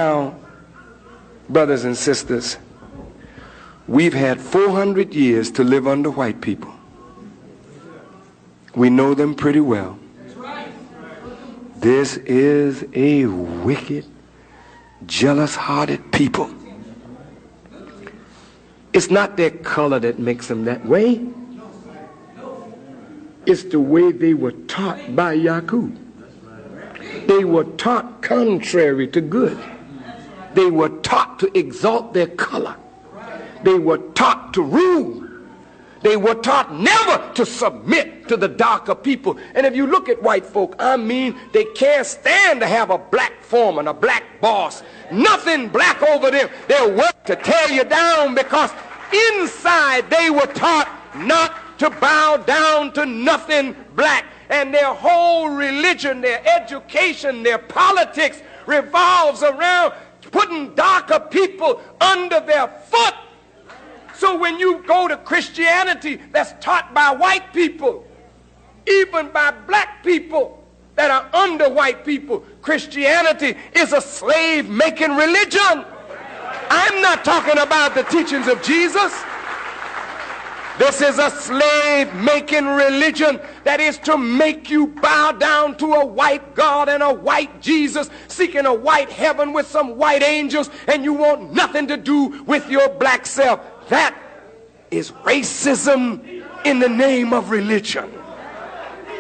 Now, brothers and sisters, we've had 400 years to live under white people. We know them pretty well. This is a wicked, jealous-hearted people. It's not their color that makes them that way. It's the way they were taught by Yacub. They were taught contrary to good. They were taught to exalt their color. They were taught to rule. They were taught never to submit to the darker people. And if you look at white folk, I mean, they can't stand to have a black foreman, a black boss. Nothing black over them. They'll work to tear you down because inside they were taught not to bow down to nothing black. And their whole religion, their education, their politics revolves around putting darker people under their foot. So when you go to Christianity that's taught by white people, even by black people that are under white people, Christianity is a slave-making religion. I'm not talking about the teachings of Jesus. This is a slave-making religion that is to make you bow down to a white God and a white Jesus, seeking a white heaven with some white angels, and you want nothing to do with your black self. That is racism in the name of religion.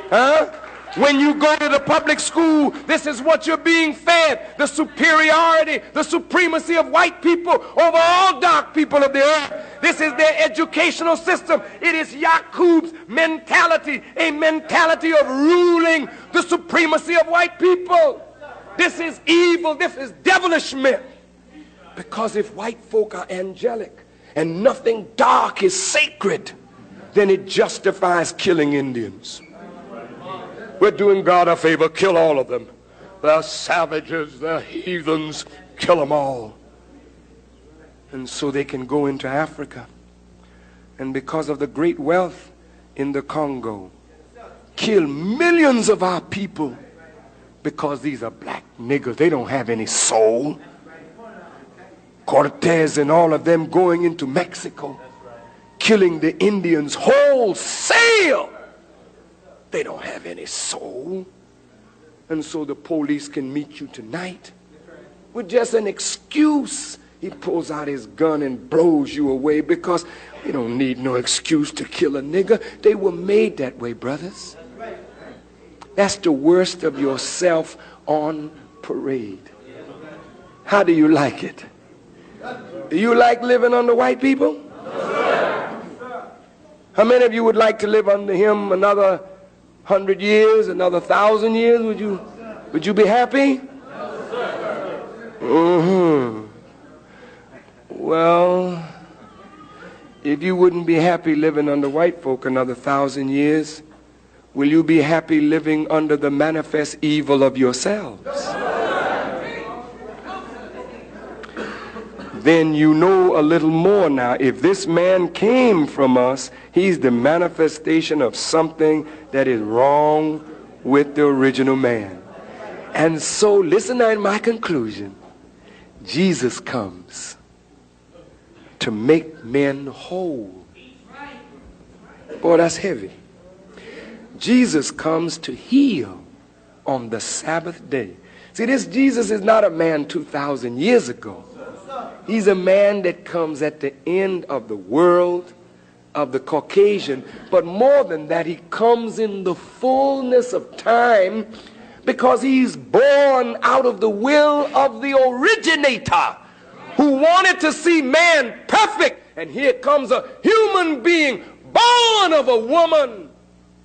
Huh? When you go to the public school, this is what you're being fed. The superiority, the supremacy of white people over all dark people of the earth. This is their educational system. It is Yacub's mentality, a mentality of ruling the supremacy of white people. This is evil. This is devilishment. Because if white folk are angelic and nothing dark is sacred, then it justifies killing Indians. We're doing God a favor, kill all of them. They're savages, they're heathens, kill them all. And so they can go into Africa. And because of the great wealth in the Congo, kill millions of our people because these are black niggers. They don't have any soul. Cortez and all of them going into Mexico, killing the Indians wholesale. They don't have any soul. And so the police can meet you tonight with just an excuse. He pulls out his gun and blows you away because we don't need no excuse to kill a nigger. They were made that way, brothers. That's the worst of yourself on parade. How do you like it? Do you like living under white people? How many of you would like to live under him another 100 years, another 1,000 years? Would you be happy? Well, if you wouldn't be happy living under white folk another 1,000 years, will you be happy living under the manifest evil of yourselves? Then you know a little more now. If this man came from us, he's the manifestation of something that is wrong with the original man. And so, listen to my conclusion. Jesus comes to make men whole. Boy, that's heavy. Jesus comes to heal on the Sabbath day. See, this Jesus is not a man 2,000 years ago. He's a man that comes at the end of the world, of the Caucasian, but more than that, he comes in the fullness of time because he's born out of the will of the originator who wanted to see man perfect. And here comes a human being born of a woman,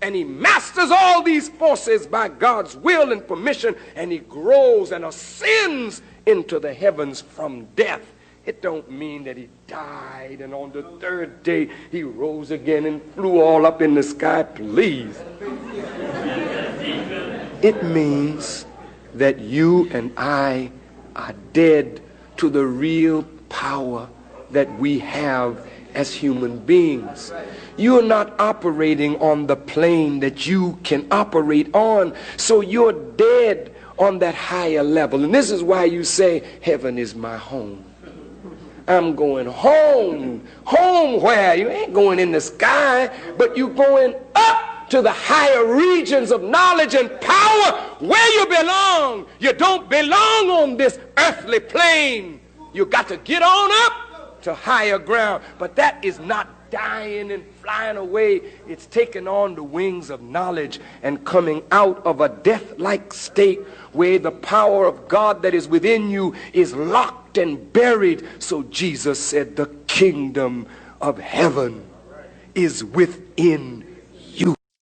and he masters all these forces by God's will and permission, and he grows and ascends into the heavens from death. It don't mean that he died and on the third day he rose again and flew all up in the sky, please. It means that you and I are dead to the real power that we have as human beings. You're not operating on the plane that you can operate on, so you're dead on that higher level. And this is why you say, heaven is my home. I'm going home. Home where? You ain't going in the sky, but you're going up to the higher regions of knowledge and power where you belong. You don't belong on this earthly plane. You got to get on up to higher ground. But that is not dying and flying away. It's taking on the wings of knowledge and coming out of a death-like state where the power of God that is within you is locked and buried. So Jesus said, the kingdom of heaven is within